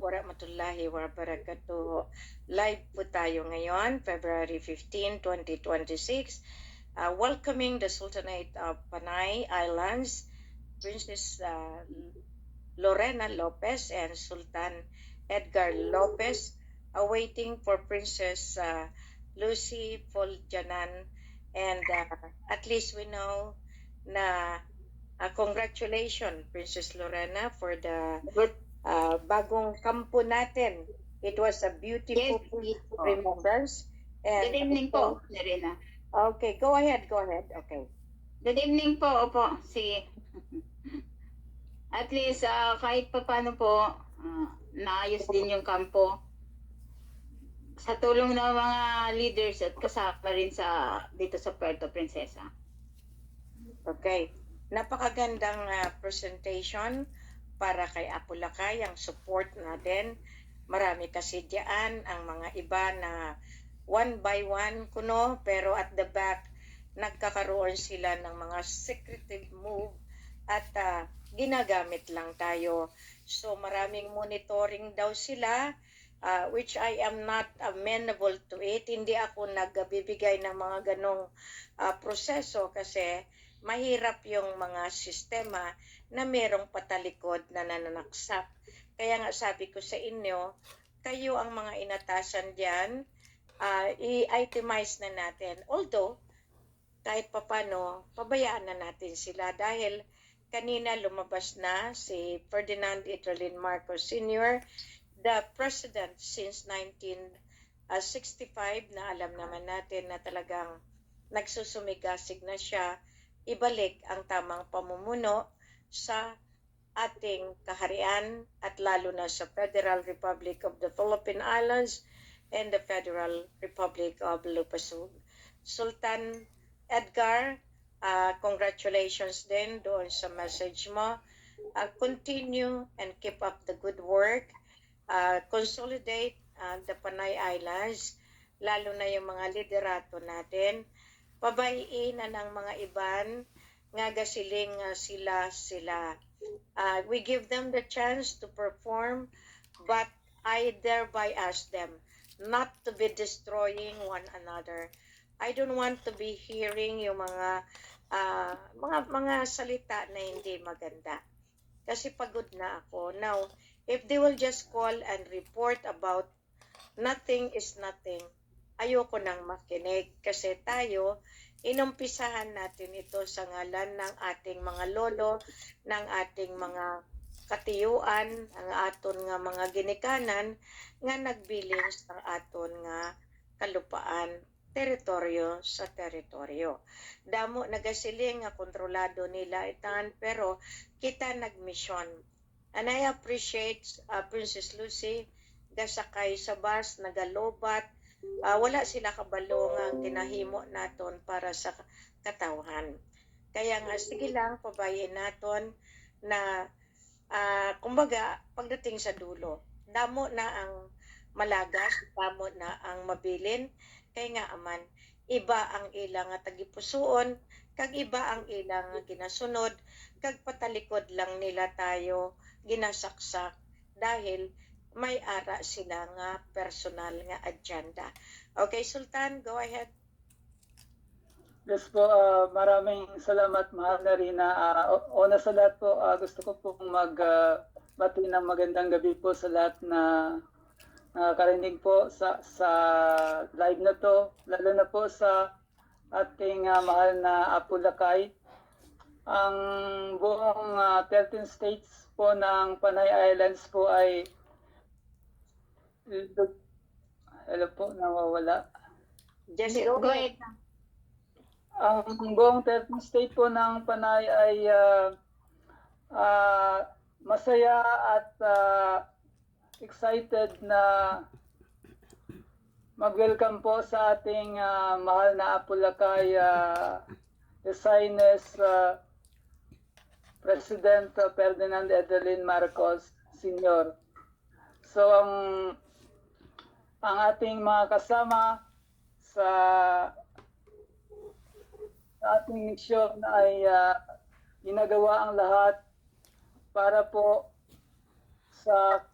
warahmatullahi wabarakatuh. Live po tayo ngayon, February 15, 2026. Welcoming the Sultanate of Panay Islands, Princess Lorena Lopez and Sultan Edgar Lopez, awaiting for Princess Lucy Foljanan. And at least we know na congratulations, Princess Lorena, for the bagong kampo natin. It was a beautiful remembrance. And Good evening po, Nerina. Okay, go ahead. Okay. Good evening po, opo. At least kahit pa paano po, naayos din yung kampo. Sa tulong ng mga leaders at kasama rin dito sa Puerto Princesa. Okay. Napakagandang presentation para kay Apulacay, ang support natin. Marami kasi diyan ang mga iba na one by one kuno, pero at the back nagkakaroon sila ng mga secretive move at ginagamit lang tayo. So maraming monitoring daw sila, which I am not amenable to it. Hindi ako nagbibigay ng mga ganong proseso kasi mahirap yung mga sistema na merong patalikod na nananaksak. Kaya nga sabi ko sa inyo, kayo ang mga inatasan dyan, i-itemize na natin. Although, kahit papano, pabayaan na natin sila dahil kanina lumabas na si Ferdinand Itralin Marcos Sr., the president since 1965, na alam naman natin na talagang nagsusumigasig na siya ibalik ang tamang pamumuno sa ating kaharian at lalo na sa Federal Republic of the Philippine Islands and the Federal Republic of Lupasug. Sultan Edgar, congratulations din doon sa message mo. Continue and keep up the good work. Consolidate the Panay Islands, lalo na yung mga liderato natin. Pabayiin na ng mga iban nga gasiling sila. We give them the chance to perform, but I thereby ask them not to be destroying one another. I don't want to be hearing yung mga salita na hindi maganda. Kasi pagod na ako. Now, if they will just call and report about nothing is nothing, ayoko nang makinig kasi tayo, inumpisahan natin ito sa ngalan ng ating mga lolo, ng ating mga katiyuan, ang aton nga mga ginikanan, nga nagbilin sa aton nga kalupaan, teritoryo sa teritoryo. Damo nagasiling nga kontrolado nila itan, pero kita nagmisyon. And I appreciate Princess Lucy, gasakay sa bus, nagalobat, wala sila kabalo nga ginahimo naton para sa katawhan. Kaya nga sige lang, pabayin naton na kumbaga pagdating sa dulo, damo na ang malagas, damo na ang mabilin, kay nga aman iba ang ilang tagipusoon, kag iba ang ilang ginasunod, kag patalikod lang nila tayo ginasaksak dahil may ara sila nga personal nga agenda. Okay, Sultan, go ahead. Yes po, maraming salamat, mahal na Rina. Una sa lahat po, gusto ko pong magbati ng magandang gabi po sa lahat na nakakarinig po sa live na to, lalo na po sa ating mahal na Apulacay. Ang buong 13 states po ng Panay Islands po ay hello po, nawawala. Just go ahead. Ang buong 13 state po ng Panay ay masaya at excited na mag-welcome po sa ating mahal na Apulacay Designes President Ferdinand Edelin Marcos Sr. So ang ating mga kasama sa ating misyon ay ginagawa ang lahat para po sa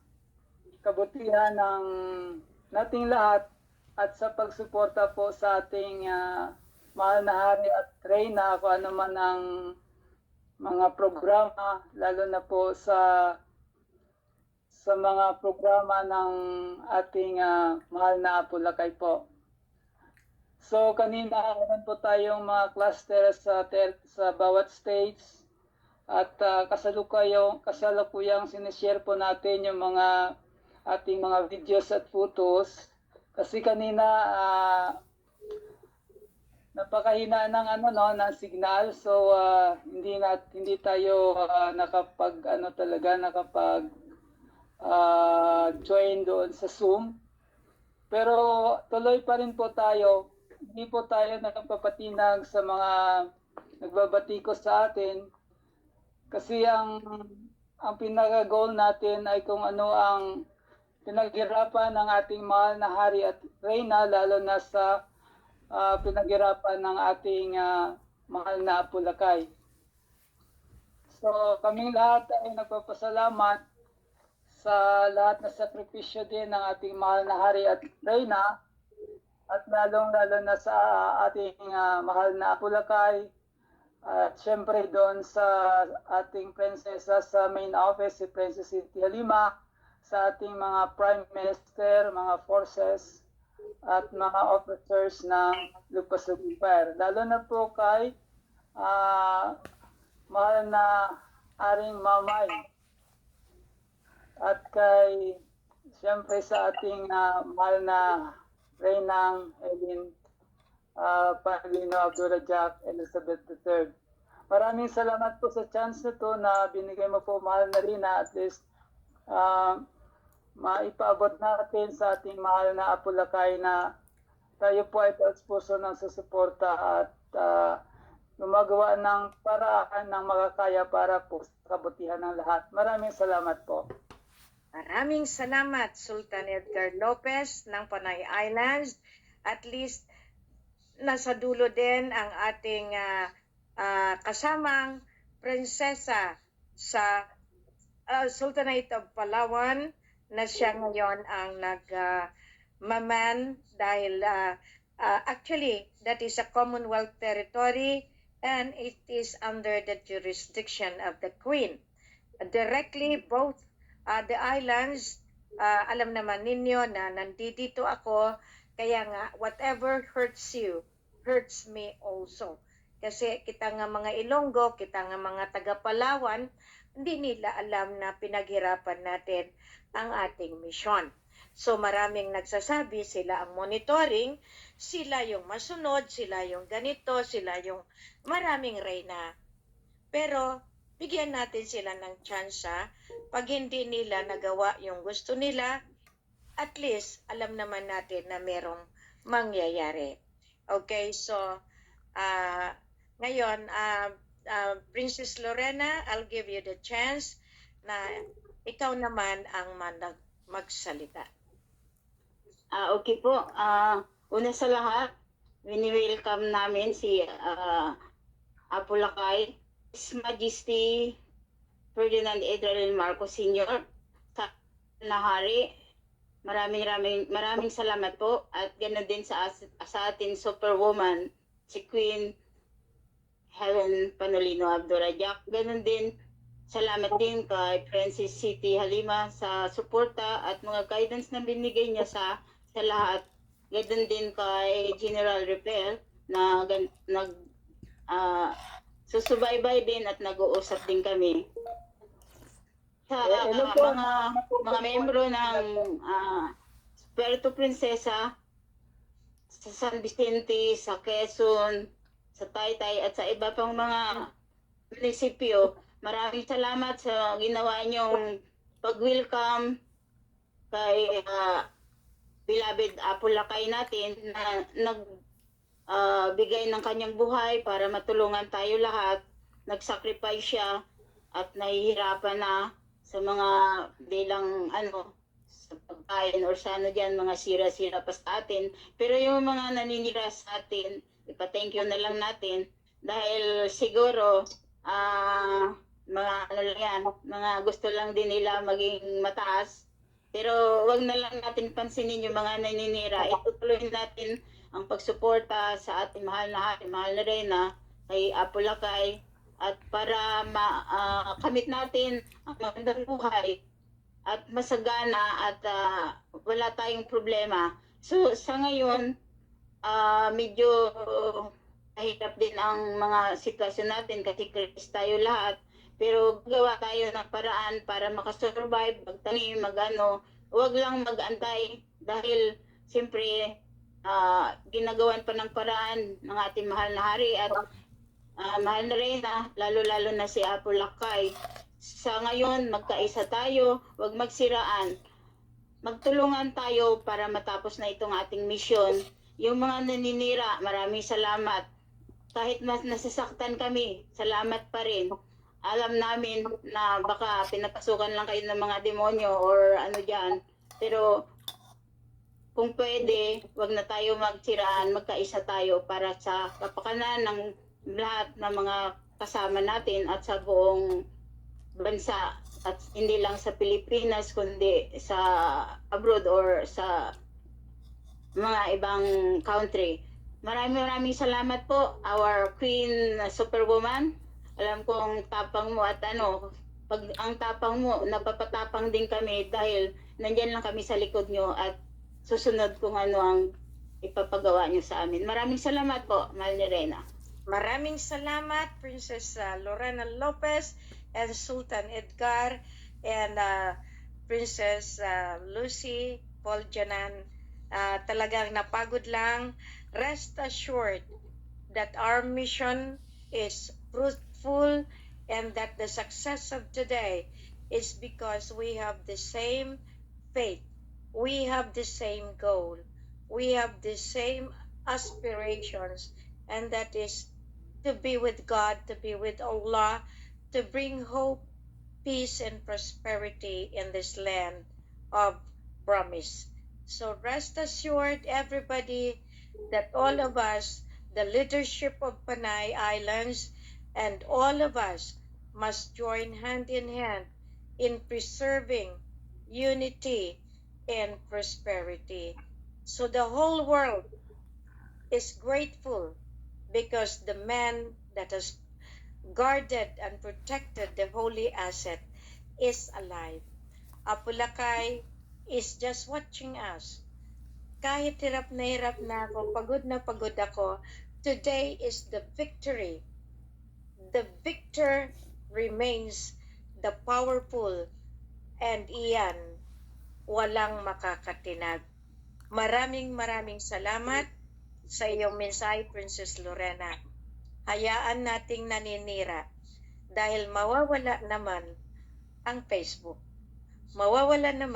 kabutihan ng nating lahat at sa pagsuporta po sa ating mahal na hari at reyna kung ano man ang mga programa, lalo na po sa mga programa ng ating mahal na Apo Lakay po. So kanina meron po tayong mga cluster sa bawat states at kasalukuyang sinishare po natin yung mga ating mga videos at photos kasi kanina napakahina ng ng signal, so hindi tayo nakapag join doon sa Zoom. Pero tuloy pa rin po tayo. Hindi po tayo nakapapatinag sa mga nagbabatikos sa atin kasi ang pinaka-goal natin ay kung ano ang pinaghirapan ng ating mahal na hari at reyna, lalo na sa pinaghirapan ng ating mahal na Apo Lakay. So kaming lahat ay nagpapasalamat sa lahat na sakripisyo din ng ating mahal na hari at reyna at lalong-lalo na sa ating mahal na Apo Lakay at syempre doon sa ating prinsesa sa main office, si Princess Siti Halima, sa ating mga prime minister, mga forces at mga officers ng Lupas Empire. Lalo na po kay mahal na Aring Mamay at kay siyempre sa ating mahal na Reynang Eileen Panglino Abdurrahjak Elizabeth III. Maraming salamat po sa chance na to na binigay mo po, mahal na Rina, at least maipaabot natin sa ating mahal na Apo Lakay na tayo po ay taus-puso ng susuporta at gumagawa ng paraan ng makakaya para po sa kabutihan ng lahat. Maraming salamat po. Maraming salamat, Sultan Edgar Lopez ng Panay Islands. At least, nasa dulo din ang ating kasamang prinsesa sa Sultanate of Palawan na siya ngayon ang nag-maman dahil actually, that is a Commonwealth territory and it is under the jurisdiction of the Queen. Directly, both the islands, alam naman ninyo na nandito ako, kaya nga whatever hurts you, hurts me also. Kasi kita nga mga Ilonggo, kita nga mga taga-Palawan, hindi nila alam na pinaghirapan natin ang ating misyon. So maraming nagsasabi, sila ang monitoring, sila yung masunod, sila yung ganito, sila yung maraming reyna. Pero bigyan natin sila ng tsansa. Pag hindi nila nagawa yung gusto nila, at least alam naman natin na merong mangyayari. Okay, so ngayon, Princess Lorena, I'll give you the chance na ikaw naman ang magsalita. Okay po. Una sa lahat, wini-welcome namin si Apo Lakay, His Majesty Ferdinand Edrar Marcos Sr. sa Nahari. Maraming salamat po, at ganoon din sa ating superwoman, si Queen Helen Panolino Abdurrahjak. Ganoon din, salamat din kay Princess Siti Halima sa suporta at mga guidance na binigay niya sa lahat. Ganoon din kay General Repel na susubaybay din at nag-uusap din kami. Sa mga membro ng Puerto Princesa, sa San Vicente, sa Quezon, sa Taytay at sa iba pang mga munisipyo, maraming salamat sa ginawa niyong pag-welcome kay beloved Apo Lakay natin na nagbigay ng kanyang buhay para matulungan tayo lahat. Nag-sacrifice siya at nahihirapan na sa mga bilang sa pagkain or sa mga sira-sira pa sa atin. Pero yung mga naninira sa atin, ipa-thank you na lang natin dahil siguro mga mga gusto lang din nila maging mataas Pero wag na lang natin pansinin yung mga naninira. Itutuloy natin ang pagsuporta sa ating mahal na Reyna, kay Apulakay, at para makamit natin ang magandang buhay at masagana at wala tayong problema. So sa ngayon, medyo mahirap din ang mga sitwasyon natin kasi Chris tayo lahat. Pero gawa tayo ng paraan para makasurvive, magtanim, magano. Huwag lang mag-antay dahil siyempre ginagawan pa ng paraan ng ating mahal na hari at mahal na Reyna, lalo-lalo na si Apo Lakay. Sa ngayon, magkaisa tayo, huwag magsiraan. Magtulungan tayo para matapos na itong ating misyon. Yung mga naninira, maraming salamat. Kahit mas nasasaktan kami, salamat pa rin. Alam namin na baka pinapasukan lang kayo ng mga demonyo or ano dyan. Pero kung pwede, wag na tayo magsiraan, magkaisa tayo para sa kapakanan ng lahat ng mga kasama natin at sa buong bansa. At hindi lang sa Pilipinas, kundi sa abroad or sa mga ibang country. Maraming salamat po, our Queen Superwoman. Alam kong tapang mo at pag ang tapang mo, napapatapang din kami dahil nandyan lang kami sa likod nyo at susunod kung ano ang ipapagawa nyo sa amin. Maraming salamat po, Mahal ni Reyna. Maraming salamat, Princess Lorena Lopez and Sultan Edgar and Princess Lucy Poljanan. Talagang napagod lang. Rest assured that our mission is fruitful and that the success of today is because we have the same faith, we have the same goal, we have the same aspirations, and that is to be with God, to be with Allah, to bring hope, peace, and prosperity in this land of promise. So rest assured, everybody, that all of us, the leadership of Panay Islands, and all of us must join hand in hand in preserving unity and prosperity. So the whole world is grateful because the man that has guarded and protected the holy asset is alive. Apulakay is just watching us. Kahit hirap na ako, pagod na pagod ako, today is the victory. The victor remains the powerful, and iyan, walang makakatinag. Maraming salamat sa iyong mensahe, Princess Lorena. Hayaan nating naninira dahil mawawala naman ang Facebook. Mawawala naman